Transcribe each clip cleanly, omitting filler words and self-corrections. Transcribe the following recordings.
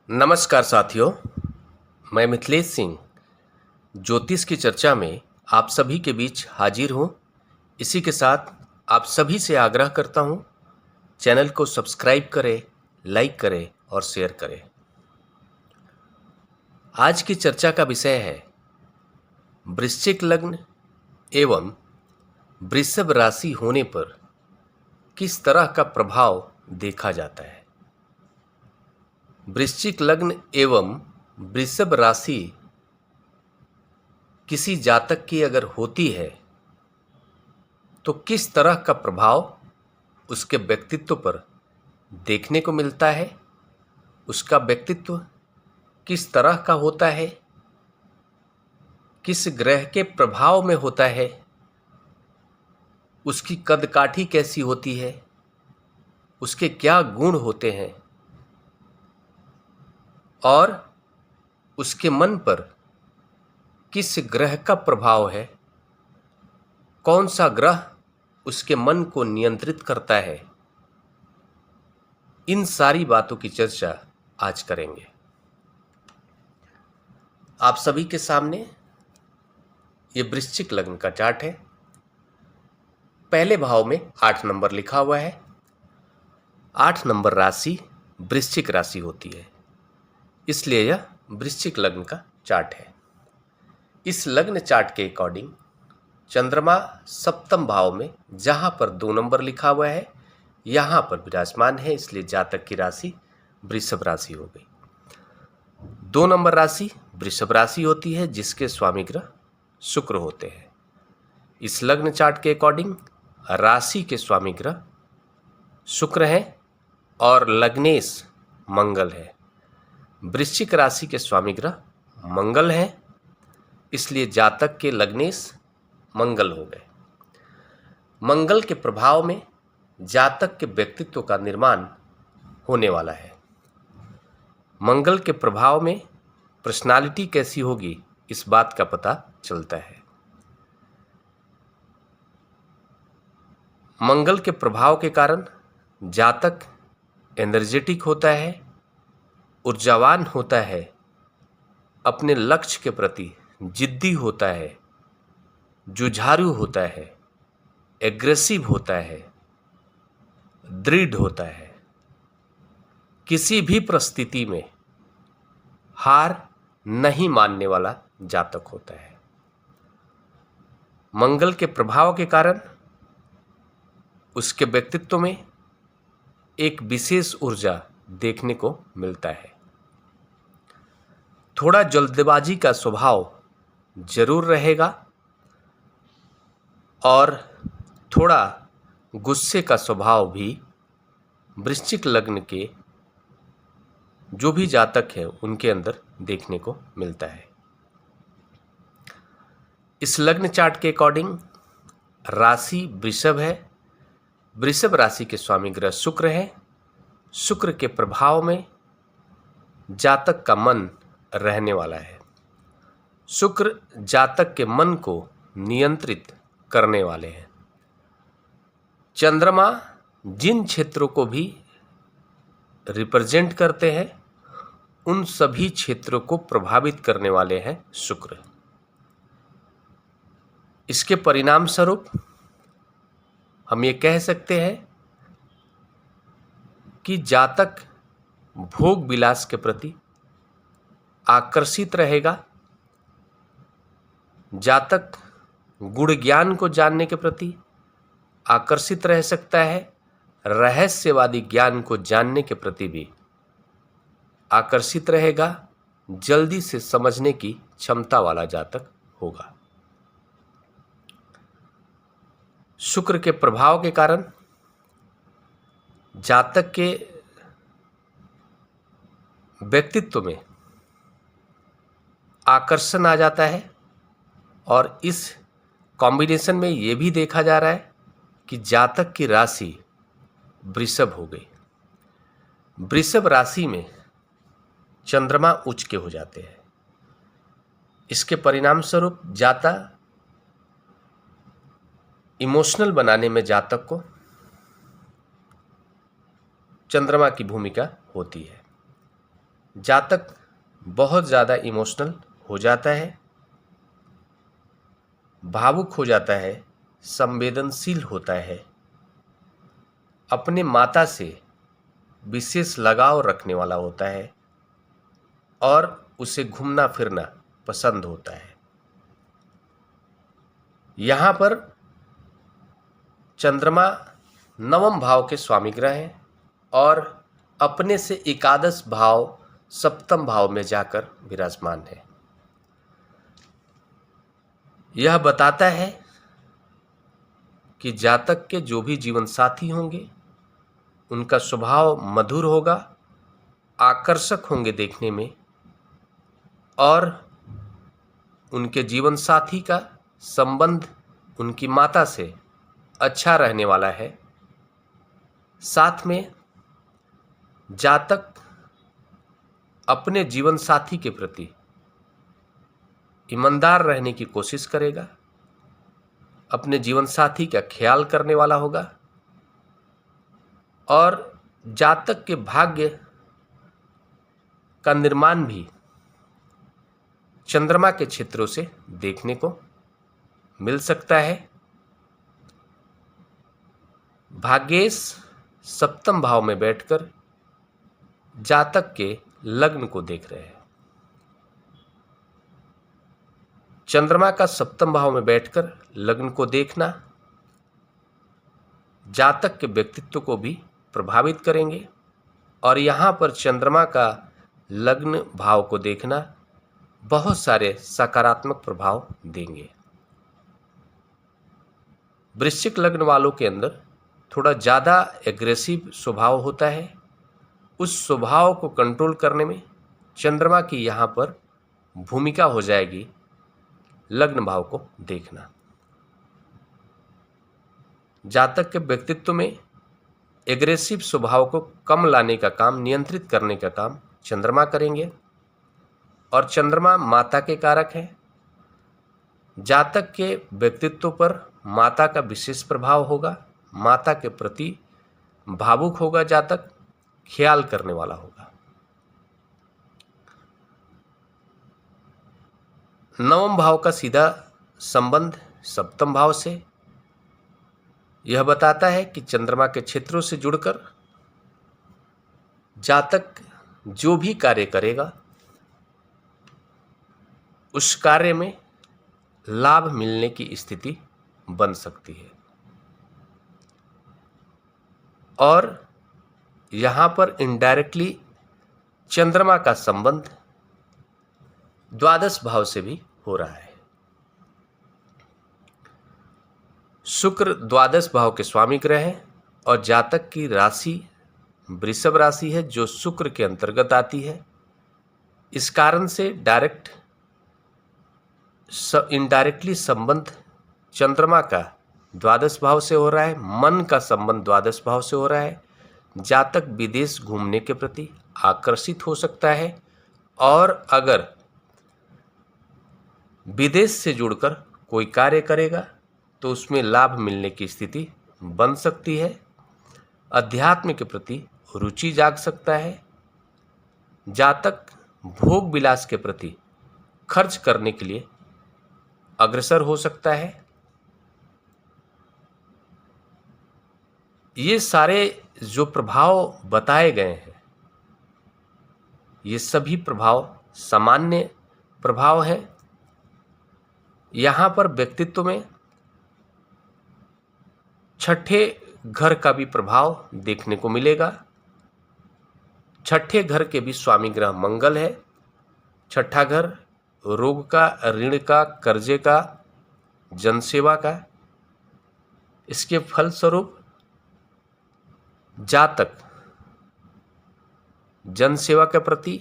नमस्कार साथियों, मैं मिथिलेश सिंह ज्योतिष की चर्चा में आप सभी के बीच हाजिर हूँ। इसी के साथ आप सभी से आग्रह करता हूँ, चैनल को सब्सक्राइब करें, लाइक करें और शेयर करें। आज की चर्चा का विषय है वृश्चिक लग्न एवं वृषभ राशि होने पर किस तरह का प्रभाव देखा जाता है। वृश्चिक लग्न एवं वृषभ राशि किसी जातक की अगर होती है तो किस तरह का प्रभाव उसके व्यक्तित्व पर देखने को मिलता है, उसका व्यक्तित्व किस तरह का होता है, किस ग्रह के प्रभाव में होता है, उसकी कदकाठी कैसी होती है, उसके क्या गुण होते हैं और उसके मन पर किस ग्रह का प्रभाव है, कौन सा ग्रह उसके मन को नियंत्रित करता है। इन सारी बातों की चर्चा आज करेंगे। आप सभी के सामने ये वृश्चिक लग्न का चार्ट है। पहले भाव में 8 नंबर लिखा हुआ है। 8 नंबर राशि वृश्चिक राशि होती है, इसलिए यह वृश्चिक लग्न का चार्ट है। इस लग्न चार्ट के अकॉर्डिंग चंद्रमा सप्तम भाव में जहां पर 2 नंबर लिखा हुआ है यहां पर विराजमान है, इसलिए जातक की राशि वृषभ राशि हो गई। 2 नंबर राशि वृषभ राशि होती है, जिसके स्वामी ग्रह शुक्र होते हैं। इस लग्न चार्ट के अकॉर्डिंग राशि के स्वामी ग्रह शुक्र है और लग्नेश मंगल है। वृश्चिक राशि के स्वामी ग्रह मंगल है, इसलिए जातक के लग्नेश मंगल हो गए। मंगल के प्रभाव में जातक के व्यक्तित्व का निर्माण होने वाला है। मंगल के प्रभाव में पर्सनालिटी कैसी होगी, इस बात का पता चलता है। मंगल के प्रभाव के कारण जातक एनर्जेटिक होता है, ऊर्जावान होता है, अपने लक्ष्य के प्रति जिद्दी होता है, जुझारू होता है, एग्रेसिव होता है, दृढ़ होता है। किसी भी परिस्थिति में हार नहीं मानने वाला जातक होता है। मंगल के प्रभाव के कारण उसके व्यक्तित्व में एक विशेष ऊर्जा देखने को मिलता है। थोड़ा जल्दबाजी का स्वभाव जरूर रहेगा और थोड़ा गुस्से का स्वभाव भी वृश्चिक लग्न के जो भी जातक है उनके अंदर देखने को मिलता है। इस लग्न चार्ट के अकॉर्डिंग राशि वृषभ है। वृषभ राशि के स्वामी ग्रह शुक्र है। शुक्र के प्रभाव में जातक का मन रहने वाला है। शुक्र जातक के मन को नियंत्रित करने वाले हैं। चंद्रमा जिन क्षेत्रों को भी रिप्रेजेंट करते हैं उन सभी क्षेत्रों को प्रभावित करने वाले हैं शुक्र। इसके परिणाम स्वरूप हम ये कह सकते हैं कि जातक भोग विलास के प्रति आकर्षित रहेगा। जातक गुण ज्ञान को जानने के प्रति आकर्षित रह सकता है। रहस्यवादी ज्ञान को जानने के प्रति भी आकर्षित रहेगा। जल्दी से समझने की क्षमता वाला जातक होगा। शुक्र के प्रभाव के कारण जातक के व्यक्तित्व में आकर्षण आ जाता है और इस कॉम्बिनेशन में ये भी देखा जा रहा है कि जातक की राशि वृषभ हो गई। वृषभ राशि में चंद्रमा उच्च के हो जाते हैं। इसके परिणाम स्वरूप जाता इमोशनल बनाने में जातक को चंद्रमा की भूमिका होती है। जातक बहुत ज़्यादा इमोशनल हो जाता है, भावुक हो जाता है, संवेदनशील होता है, अपने माता से विशेष लगाव रखने वाला होता है और उसे घूमना फिरना पसंद होता है। यहाँ पर चंद्रमा नवम भाव के स्वामी ग्रह हैं और अपने से एकादश भाव सप्तम भाव में जाकर विराजमान है। यह बताता है कि जातक के जो भी जीवन साथी होंगे उनका स्वभाव मधुर होगा, आकर्षक होंगे देखने में और उनके जीवन साथी का संबंध उनकी माता से अच्छा रहने वाला है। साथ में जातक अपने जीवन साथी के प्रति ईमानदार रहने की कोशिश करेगा, अपने जीवन साथी का ख्याल करने वाला होगा और जातक के भाग्य का निर्माण भी चंद्रमा के क्षेत्रों से देखने को मिल सकता है। भाग्येश सप्तम भाव में बैठकर जातक के लग्न को देख रहे हैं। चंद्रमा का सप्तम भाव में बैठकर लग्न को देखना जातक के व्यक्तित्व को भी प्रभावित करेंगे और यहाँ पर चंद्रमा का लग्न भाव को देखना बहुत सारे सकारात्मक प्रभाव देंगे। वृश्चिक लग्न वालों के अंदर थोड़ा ज़्यादा एग्रेसिव स्वभाव होता है। उस स्वभाव को कंट्रोल करने में चंद्रमा की यहाँ पर भूमिका हो जाएगी लग्न भाव को देखना। जातक के व्यक्तित्व में एग्रेसिव स्वभाव को कम लाने का काम, नियंत्रित करने का काम चंद्रमा करेंगे और चंद्रमा माता के कारक है। जातक के व्यक्तित्व पर माता का विशेष प्रभाव होगा, माता के प्रति भावुक होगा, जातक ख्याल करने वाला होगा। नवम भाव का सीधा संबंध सप्तम भाव से यह बताता है कि चंद्रमा के क्षेत्रों से जुड़कर जातक जो भी कार्य करेगा उस कार्य में लाभ मिलने की स्थिति बन सकती है और यहाँ पर इनडायरेक्टली चंद्रमा का संबंध द्वादश भाव से भी हो रहा है। शुक्र द्वादश भाव के स्वामी ग्रह हैं और जातक की राशि वृषभ राशि है जो शुक्र के अंतर्गत आती है। इस कारण से इनडायरेक्टली संबंध चंद्रमा का द्वादश भाव से हो रहा है, मन का संबंध द्वादश भाव से हो रहा है। जातक विदेश घूमने के प्रति आकर्षित हो सकता है और अगर विदेश से जुड़कर कोई कार्य करेगा तो उसमें लाभ मिलने की स्थिति बन सकती है। अध्यात्म के प्रति रुचि जाग सकता है। जातक भोग विलास के प्रति खर्च करने के लिए अग्रसर हो सकता है। ये सारे जो प्रभाव बताए गए हैं ये सभी प्रभाव सामान्य प्रभाव हैं। यहाँ पर व्यक्तित्व में छठे घर का भी प्रभाव देखने को मिलेगा। छठे घर के भी स्वामी ग्रह मंगल है। छठा घर रोग का, ऋण का, कर्जे का, जनसेवा का। इसके फलस्वरूप जातक जनसेवा के प्रति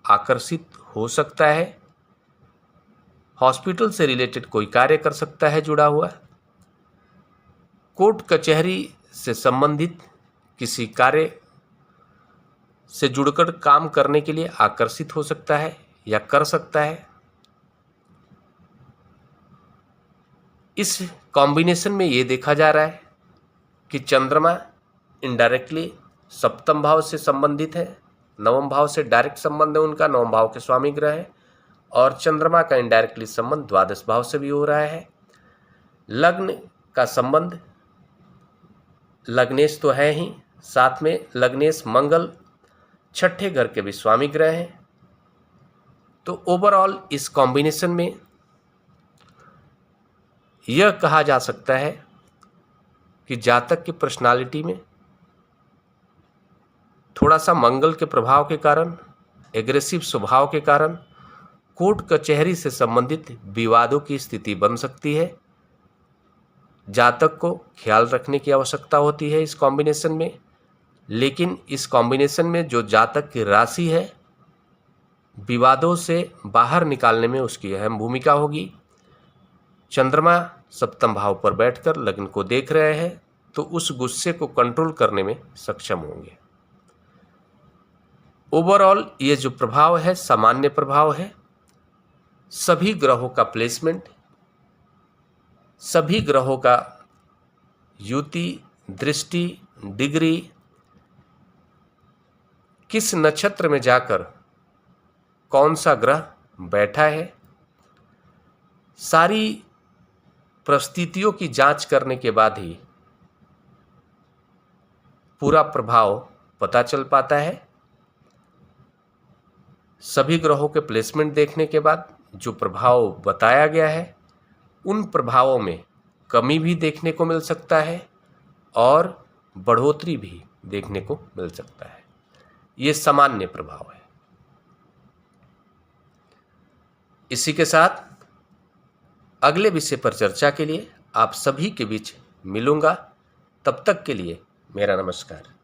आकर्षित हो सकता है। हॉस्पिटल से रिलेटेड कोई कार्य कर सकता है जुड़ा हुआ। कोर्ट कचहरी से संबंधित किसी कार्य से जुड़कर काम करने के लिए आकर्षित हो सकता है या कर सकता है। इस कॉम्बिनेशन में ये देखा जा रहा है कि चंद्रमा इनडायरेक्टली सप्तम भाव से संबंधित है नवम भाव से डायरेक्ट संबंध है उनका, नवम भाव के स्वामी ग्रह है। और चंद्रमा का इनडायरेक्टली संबंध द्वादश भाव से भी हो रहा है। लग्न का संबंध लग्नेश तो है ही, साथ में लग्नेश मंगल छठे घर के भी स्वामी ग्रह हैं। तो ओवरऑल इस कॉम्बिनेशन में यह कहा जा सकता है कि जातक की पर्सनालिटी में थोड़ा सा मंगल के प्रभाव के कारण, एग्रेसिव स्वभाव के कारण कोर्ट कचहरी से संबंधित विवादों की स्थिति बन सकती है। जातक को ख्याल रखने की आवश्यकता होती है इस कॉम्बिनेशन में। लेकिन इस कॉम्बिनेशन में जो जातक की राशि है, विवादों से बाहर निकालने में उसकी अहम भूमिका होगी। चंद्रमा सप्तम भाव पर बैठकर लग्न को देख रहे हैं, तो उस गुस्से को कंट्रोल करने में सक्षम होंगे। ओवरऑल ये जो प्रभाव है सामान्य प्रभाव है। सभी ग्रहों का प्लेसमेंट, सभी ग्रहों का युति, दृष्टि, डिग्री, किस नक्षत्र में जाकर कौन सा ग्रह बैठा है, सारी परिस्थितियों की जांच करने के बाद ही पूरा प्रभाव पता चल पाता है। सभी ग्रहों के प्लेसमेंट देखने के बाद जो प्रभाव बताया गया है, उन प्रभावों में कमी भी देखने को मिल सकता है और बढ़ोतरी भी देखने को मिल सकता है। ये सामान्य प्रभाव है। इसी के साथ अगले विषय पर चर्चा के लिए आप सभी के बीच मिलूंगा। तब तक के लिए मेरा नमस्कार।